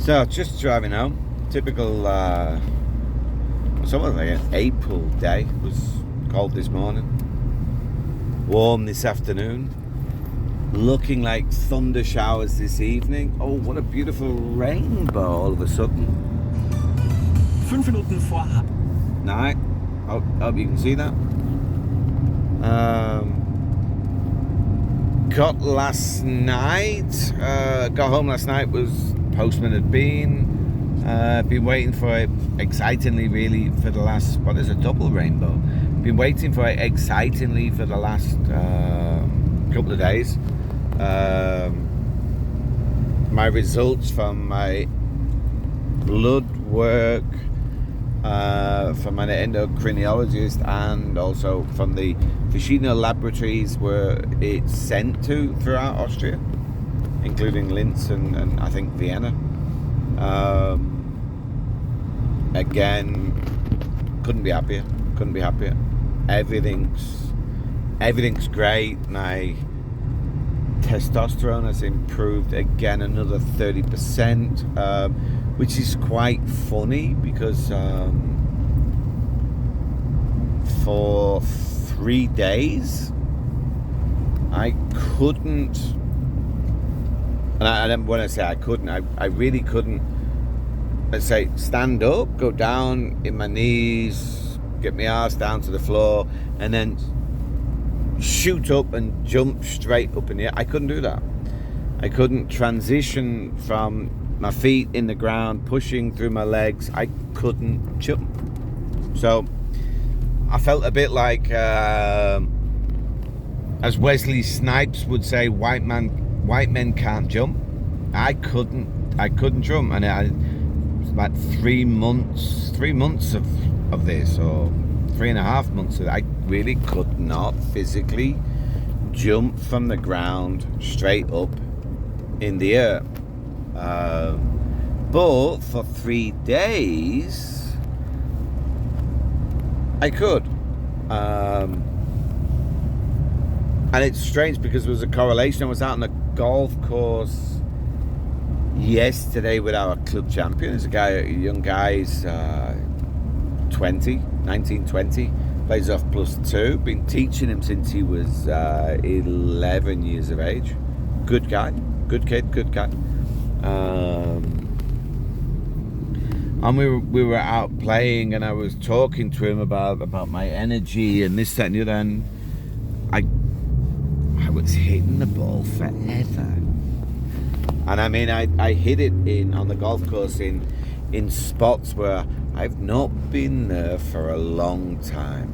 So just driving home. Typical, something like an April day. It was cold this morning, warm this afternoon, looking like thunder showers this evening. Oh, what a beautiful rainbow all of a sudden. 5 Minuten vor. Night. Hope you can see that. Got home last night. Was postman had been waiting for it excitingly, really, for the last. Well, there's a double rainbow. Been waiting for it excitingly for the last couple of days. My results from my blood work, from an endocrinologist, and also from the Ficino laboratories where it's sent to throughout Austria, including Linz and I think Vienna. Again, couldn't be happier. Everything's great. My testosterone has improved again another 30%, which is quite funny because for 3 days I couldn't, and when I say I couldn't, I really couldn't, let's say, stand up, go down in my knees, get my arse down to the floor, and then shoot up and jump straight up in the air. I couldn't do that. I couldn't transition from my feet in the ground, pushing through my legs. I couldn't jump. So I felt a bit like, as Wesley Snipes would say, white men can't jump. I couldn't jump, and it was about 3 months of this, or 3.5 months of it. I really could not physically jump from the ground straight up in the air. But for 3 days, I could. And it's strange because there was a correlation. I was out on a golf course yesterday with our club champion. There's a young guy, he's 19, 20, plays off +2. Been teaching him since he was 11 years of age. Good guy, good kid, good guy. And we were out playing, and I was talking to him about my energy and this, that, and the other. And I was hitting the ball forever. And I mean, I hit it on the golf course in spots where I've not been there for a long time.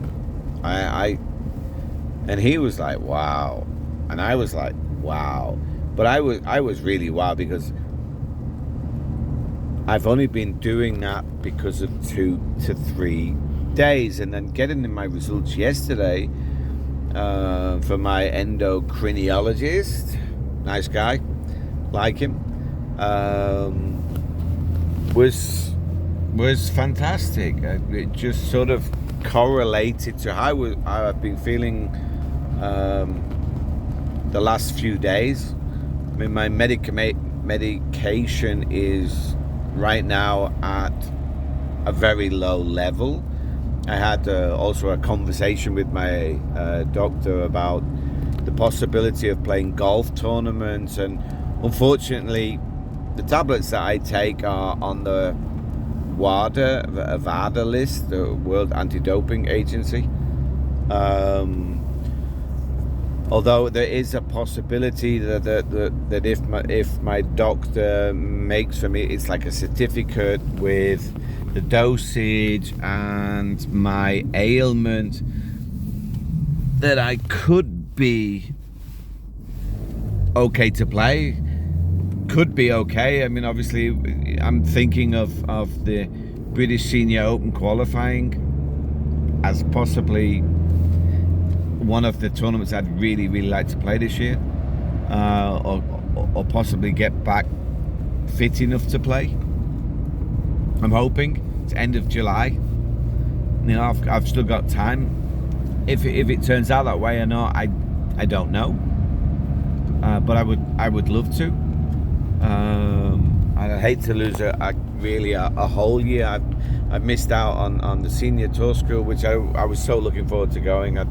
And he was like, wow, and I was like, wow. But I was really wow, because I've only been doing that because of 2 to 3 days, and then getting in my results yesterday from my endocrinologist, nice guy, like him, was fantastic. It just sort of correlated to how I've been feeling the last few days. I mean, my medication is right now at a very low level. I had also a conversation with my doctor about the possibility of playing golf tournaments, and unfortunately the tablets that I take are on the WADA list, the World Anti-Doping Agency. Although there is a possibility that if my doctor makes for me, it's like a certificate with the dosage and my ailment, that I could be okay to play. Could be okay. I mean, obviously, I'm thinking of the British Senior Open qualifying as possibly one of the tournaments I'd really like to play this year, or possibly get back fit enough to play. I'm hoping it's end of July. You know, I've still got time. If it turns out that way or not, I don't know. But I would love to. hate to lose really a whole year. I've missed out on the senior tour school, which I was so looking forward to going. I'd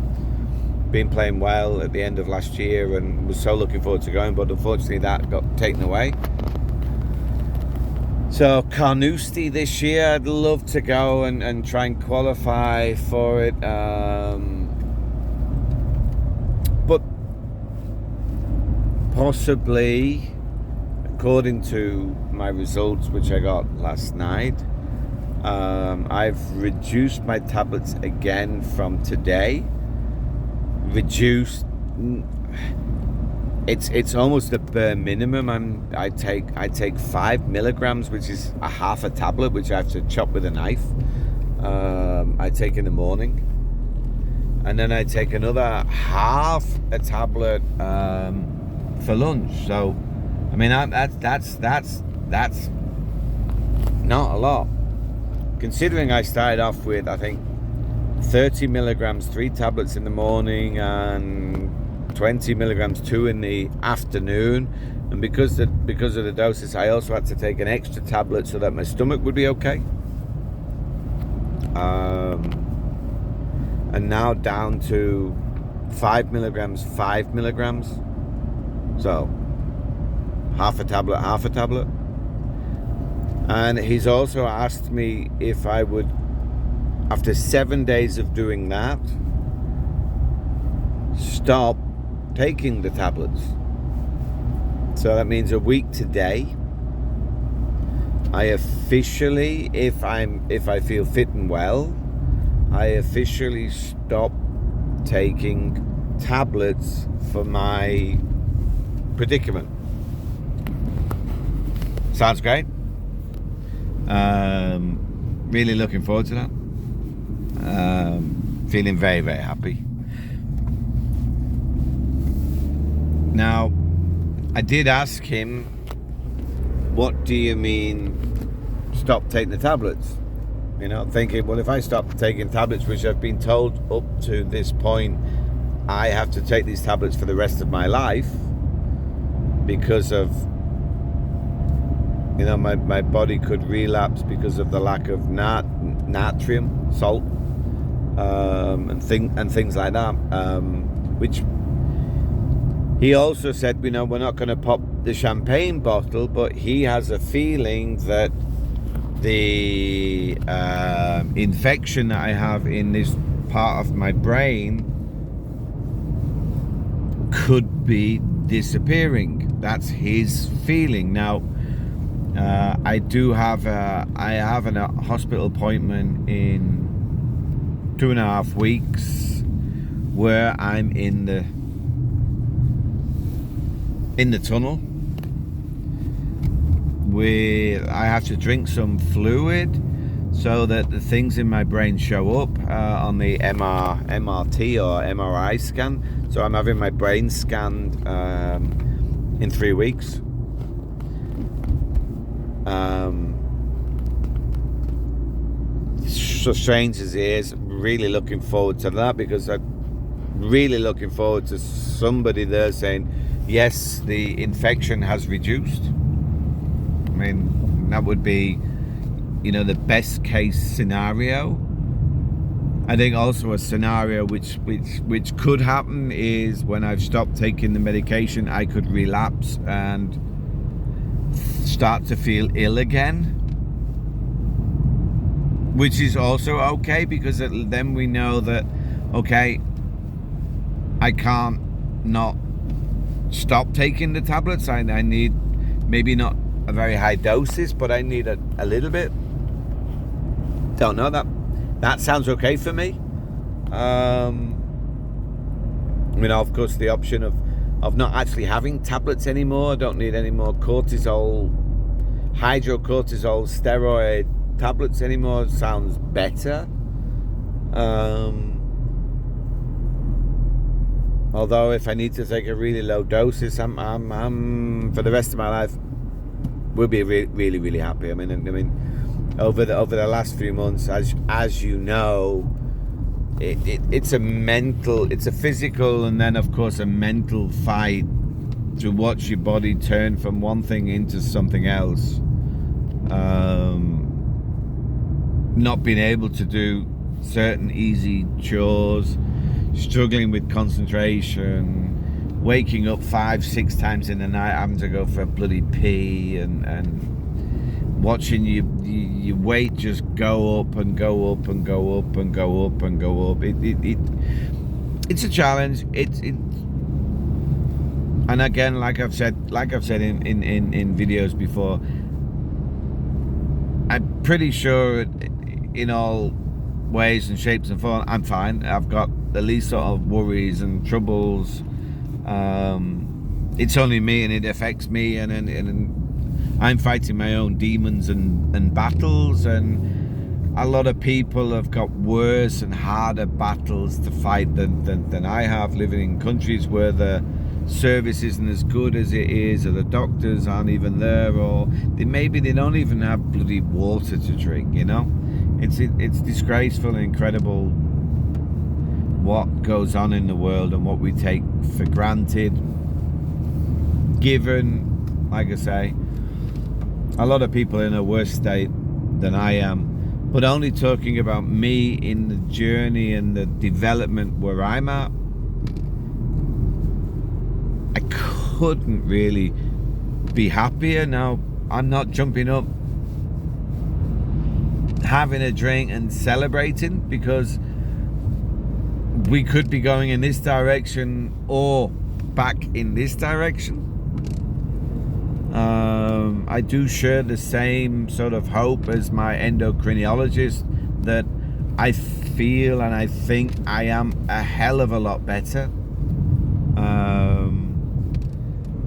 been playing well at the end of last year and was so looking forward to going, but unfortunately that got taken away. So Carnoustie this year, I'd love to go and try and qualify for it. But possibly, according to my results, which I got last night, I've reduced my tablets again from today. Reduced. It's almost a bare minimum. I take 5 milligrams, which is a half a tablet, which I have to chop with a knife. I take in the morning, and then I take another half a tablet for lunch. So, I mean, that's not a lot, considering I started off with, I think, 30 milligrams, 3 tablets in the morning, and 20 milligrams, 2 in the afternoon. And because of the doses, I also had to take an extra tablet so that my stomach would be okay. And now down to 5 milligrams, 5 milligrams. So half a tablet. And he's also asked me if I would, after 7 days of doing that, stop taking the tablets. So that means a week today, I officially, if I feel fit and well, I officially stop taking tablets for my predicament. Sounds great. Really looking forward to that. Feeling very, very happy. Now, I did ask him, what do you mean stop taking the tablets? You know, thinking, well, if I stop taking tablets, which I've been told up to this point, I have to take these tablets for the rest of my life because of, you know, my body could relapse because of the lack of natrium, salt, and things like that, which he also said, you know, we're not going to pop the champagne bottle, but he has a feeling that the infection that I have in this part of my brain could be disappearing. That's his feeling. Now, I have a hospital appointment in 2.5 weeks where I'm in the tunnel, where I have to drink some fluid so that the things in my brain show up on the MRT or MRI scan. So I'm having my brain scanned in 3 weeks. So strange as it is, really looking forward to that, because I'm really looking forward to somebody there saying, yes, the infection has reduced. I mean, that would be, you know, the best case scenario. I think also a scenario which could happen is when I've stopped taking the medication, I could relapse and start to feel ill again, which is also okay, because then we know that, okay, I can't not stop taking the tablets. I need maybe not a very high doses, but I need a little bit. Don't know, that sounds okay for me. I mean, of course, the option of not actually having tablets anymore. I don't need any more hydrocortisol steroid tablets anymore. Sounds better. Although if I need to take a really low doses, I'm for the rest of my life, we'll be really, really happy. I mean, over the last few months, as you know, it's a physical and then of course a mental fight to watch your body turn from one thing into something else. not being able to do certain easy chores, struggling with concentration, waking up 5-6 times in the night having to go for a bloody pee, and watching your weight just go up and go up and go up and go up and go up. It's a challenge. And again, like I've said in videos before, I'm pretty sure in all ways and shapes and forms I'm fine. I've got the least sort of worries and troubles. It's only me, and it affects me, and I'm fighting my own demons and battles, and a lot of people have got worse and harder battles to fight than I have, living in countries where the service isn't as good as it is, or the doctors aren't even there, or maybe they don't even have bloody water to drink, you know. It's disgraceful and incredible what goes on in the world and what we take for granted, given, like I say, a lot of people in a worse state than I am. But only talking about me in the journey and the development where I'm at, I couldn't really be happier. Now, I'm not jumping up, having a drink and celebrating, because we could be going in this direction or back in this direction. I do share the same sort of hope as my endocrinologist, that I feel and I think I am a hell of a lot better.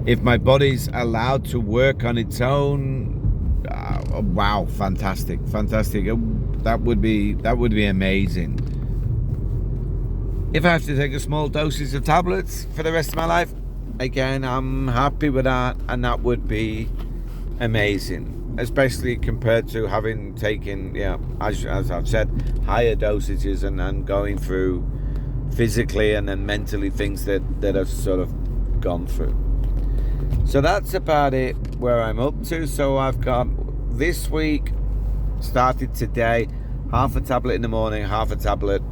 If my body's allowed to work on its own, wow, fantastic. That would be amazing. If I have to take a small dosage of tablets for the rest of my life, again, I'm happy with that, and that would be amazing, especially compared to having taken, as I've said, higher dosages and going through physically and then mentally things that I've sort of gone through. So that's about it where I'm up to. So I've got this week, started today, half a tablet in the morning, half a tablet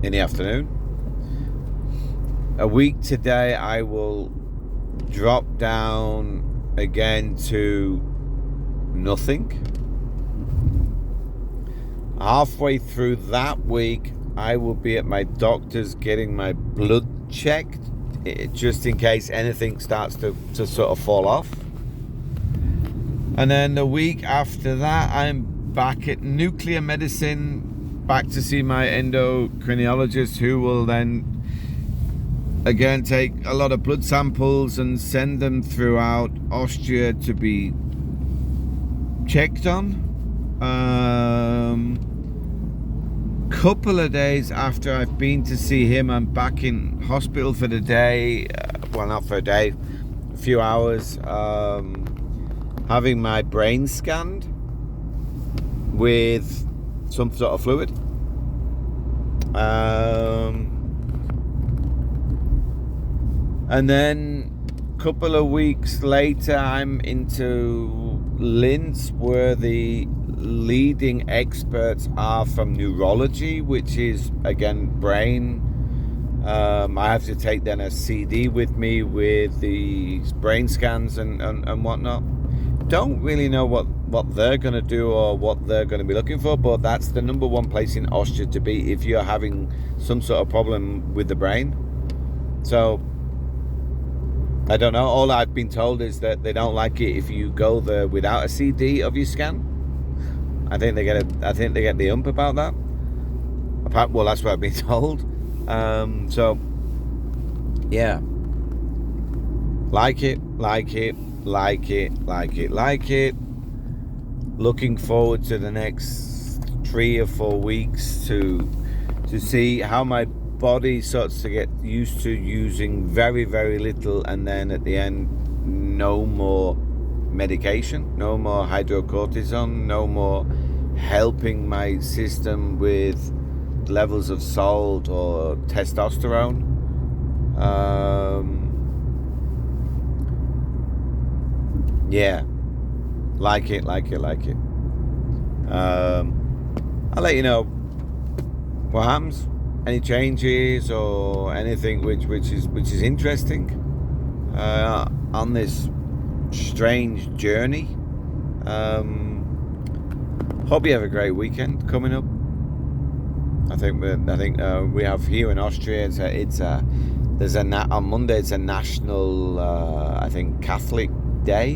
in the afternoon. A week today, I will drop down again to nothing. Halfway through that week, I will be at my doctor's getting my blood checked, just in case anything starts to sort of fall off. And then the week after that, I'm back at nuclear medicine, back to see my endocrinologist, who will then again take a lot of blood samples and send them throughout Austria to be checked on. Couple of days after I've been to see him, I'm back in hospital for the day. Well, not for a day, a few hours, having my brain scanned with some sort of fluid. And then a couple of weeks later, I'm into Linz, where the leading experts are from neurology, which is again brain. I have to take then a CD with me with the brain scans and whatnot. Don't really know what they're going to do or what they're going to be looking for, but that's the number one place in Austria to be if you're having some sort of problem with the brain. So I don't know. All I've been told is that they don't like it if you go there without a CD of your scan. I think they get the ump about that. Well, that's what I've been told. So yeah, like it. Looking forward to the next 3 or 4 weeks to see how my body starts to get used to using very, very little, and then at the end, no more medication, no more hydrocortisone, no more helping my system with levels of salt or testosterone. Yeah, like it. I'll let you know what happens, any changes or anything which is interesting on this strange journey. Hope you have a great weekend coming up. I think we have here in Austria. On Monday it's a national I think Catholic day,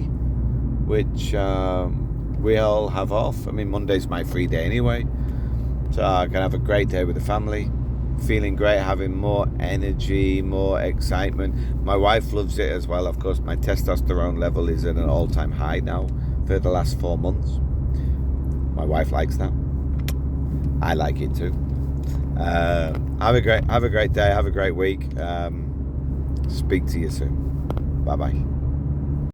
which we all have off. I mean, Monday's my free day anyway, so I can have a great day with the family. Feeling great, having more energy, more excitement. My wife loves it as well. Of course, my testosterone level is at an all-time high now for the last 4 months. My wife likes that. I like it too. Have a great day. Have a great week. Speak to you soon. Bye bye.